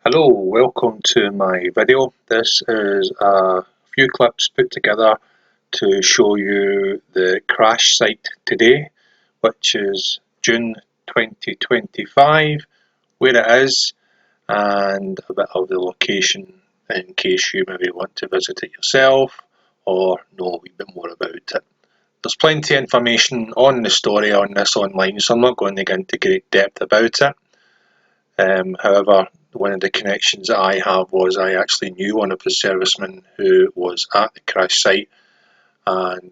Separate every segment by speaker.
Speaker 1: Hello, welcome to my video. This is a few clips put together to show you the crash site today, which is June 2025, where it is, and a bit of the location in case you maybe want to visit it yourself or know a wee bit more about it. There's plenty of information on the story on this online, so I'm not going to get into great depth about it. However, one of the connections that I have was I actually knew one of the servicemen who was at the crash site, and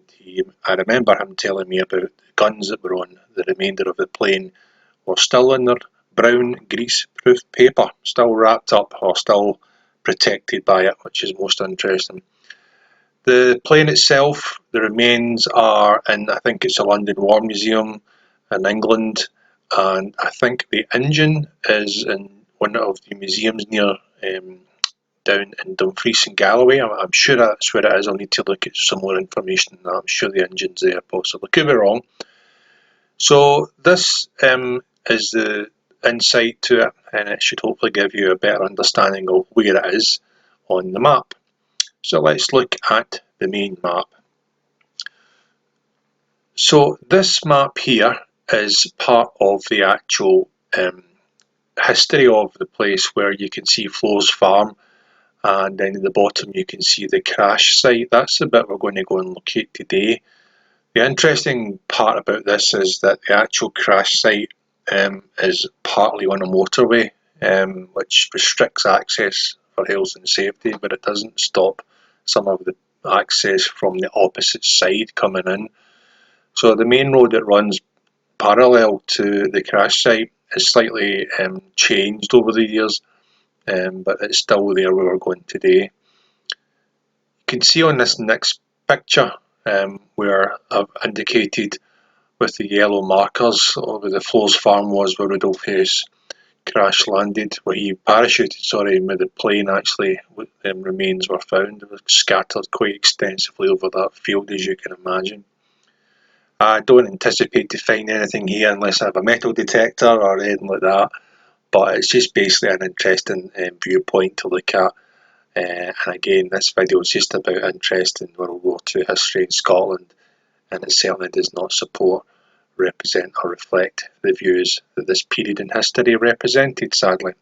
Speaker 1: I remember him telling me about the guns that were on the remainder of the plane were still in their brown grease-proof paper, still wrapped up or still protected by it, which is most interesting. The plane itself, the remains are in, I think it's a London War Museum in England, and I think the engine is in one of the museums near down in Dumfries and Galloway. I'm sure that's where it is. I'll need to look at some more information. I'm sure the engine's there, possibly. Could be wrong. So this is the insight to it, and it should hopefully give you a better understanding of where it is on the map. So let's look at the main map. So this map here is part of the actual history of the place, where you can see Flo's farm, and then at the bottom you can see the crash site. That's the bit we're going to go and locate today. The interesting part about this is that the actual crash site is partly on a motorway, which restricts access for health and safety, but it doesn't stop some of the access from the opposite side coming in. So the main road that runs parallel to the crash site is slightly changed over the years, but it's still there where we're going today. You can see on this next picture where I've indicated with the yellow markers where the Flo's farm was, where Rudolf Hess crash landed, where he parachuted, where the plane actually remains were found. They were scattered quite extensively over that field, as you can imagine. I don't anticipate to find anything here unless I have a metal detector or anything like that, but it's just basically an interesting viewpoint to look at. And again, this video is just about interest in World War II history in Scotland, and it certainly does not support, represent or reflect the views that this period in history represented, sadly,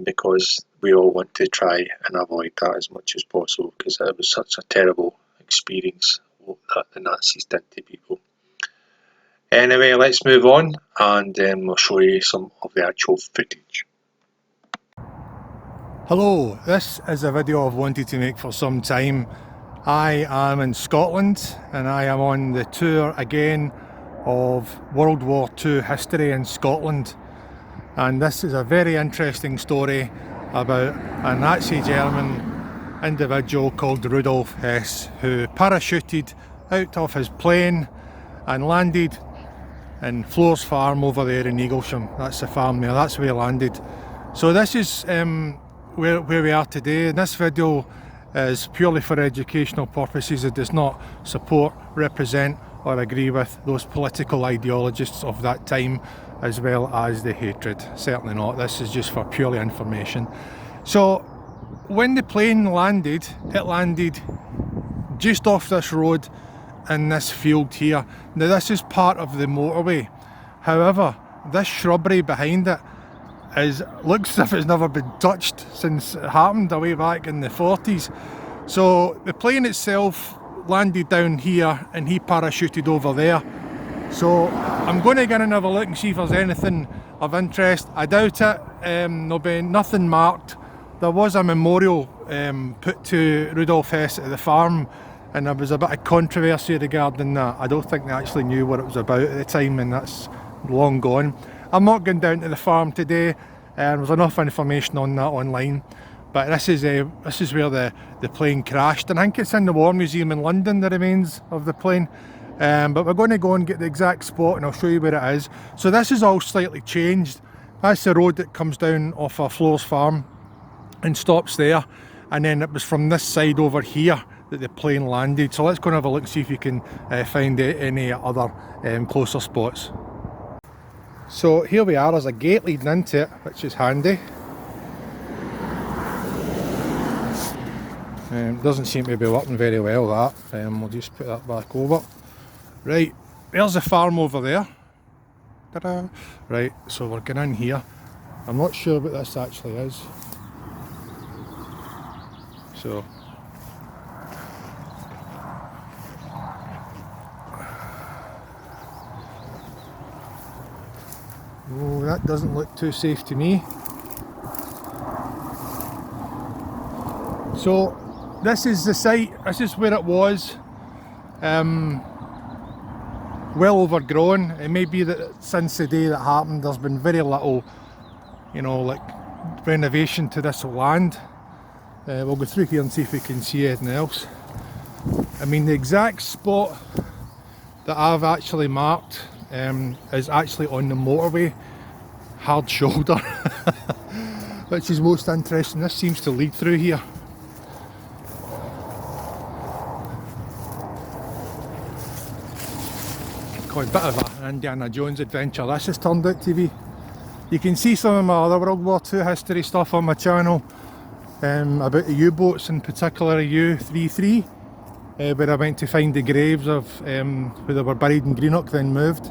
Speaker 1: because we all want to try and avoid that as much as possible, because it was such a terrible experience that the Nazis did to people. Anyway, let's move on, and we'll show you some of the actual footage.
Speaker 2: Hello, this is a video I've wanted to make for some time. I am in Scotland and I am on the tour again of World War II history in Scotland, and this is a very interesting story about a Nazi German individual called Rudolf Hess, who parachuted out of his plane and landed in Flo's farm over there in Eaglesham. That's the farm there, that's where he landed. So this is where we are today. This video is purely for educational purposes. It does not support, represent or agree with those political ideologists of that time, as well as the hatred. Certainly not. This is just for purely information. So when the plane landed, it landed just off this road in this field here. Now this is part of the motorway. However, this shrubbery behind it looks as if it's never been touched since it happened way back in the 40s. So the plane itself landed down here and he parachuted over there. So I'm going to go and have a look and see if there's anything of interest. I doubt it. There'll be nothing marked. There was a memorial put to Rudolf Hess at the farm, and there was a bit of controversy regarding that. I don't think they actually knew what it was about at the time, and that's long gone. I'm not going down to the farm today, there's enough information on that online, but this is where the plane crashed, and I think it's in the War Museum in London, the remains of the plane, but we're going to go and get the exact spot and I'll show you where it is. So this is all slightly changed. That's the road that comes down off of Flo's farm and stops there, and then it was from this side over here that the plane landed. So let's go and have a look and see if you can find any other closer spots. So here we are, there's a gate leading into it, which is handy. Doesn't seem to be working very well, that. We'll just put that back over. Right, there's the farm over there. Ta-da! Right, so we're going in here. I'm not sure what this actually is. So oh, that doesn't look too safe to me. So this is the site, this is where it was. Well overgrown. It may be that since the day that happened there's been very little, you know, like renovation to this land. We'll go through here and see if we can see anything else. I mean, the exact spot that I've actually marked is actually on the motorway, hard shoulder, which is most interesting. This seems to lead through here. Quite a bit of an Indiana Jones adventure this has turned out to be. You can see some of my other World War II history stuff on my channel, about the U-boats, in particular U-33, where I went to find the graves of where they were buried in Greenock, then moved.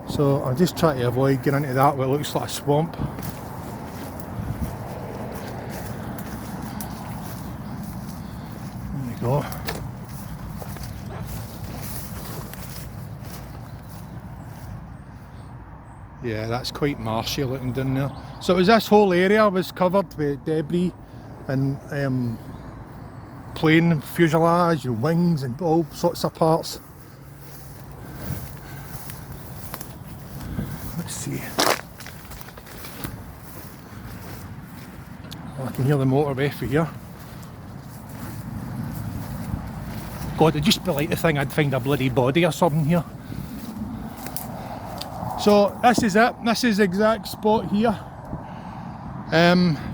Speaker 2: So I'll just try to avoid getting into that, what looks like a swamp. There you go. Yeah, that's quite marshy looking down there. So it was this whole area was covered with debris and plane fuselage and wings and all sorts of parts. Let's see. Oh, I can hear the motorway for here. God, it'd just be like the thing I'd find a bloody body or something here. So this is it, this is the exact spot here.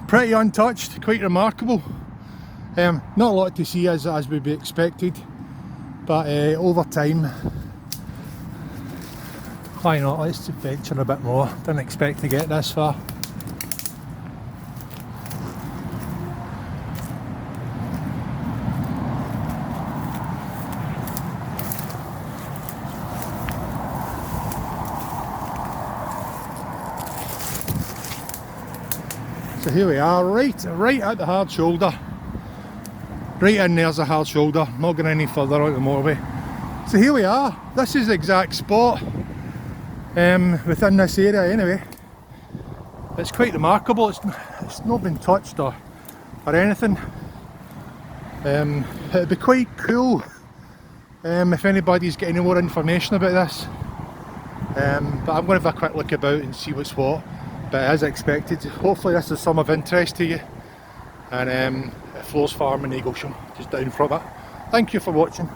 Speaker 2: Pretty untouched, quite remarkable. Not a lot to see as would be expected, but over time, why not, let's venture a bit more. Didn't expect to get this far. So here we are, right at the hard shoulder. Right in there's the hard shoulder, not going any further out the motorway. So here we are, this is the exact spot within this area anyway. It's quite remarkable, it's not been touched or anything. It'd be quite cool if anybody's got any more information about this. But I'm going to have a quick look about and see what's what. But as expected, hopefully this is some of interest to you. And Flo's Farm in Eaglesham, just down from it. Thank you for watching.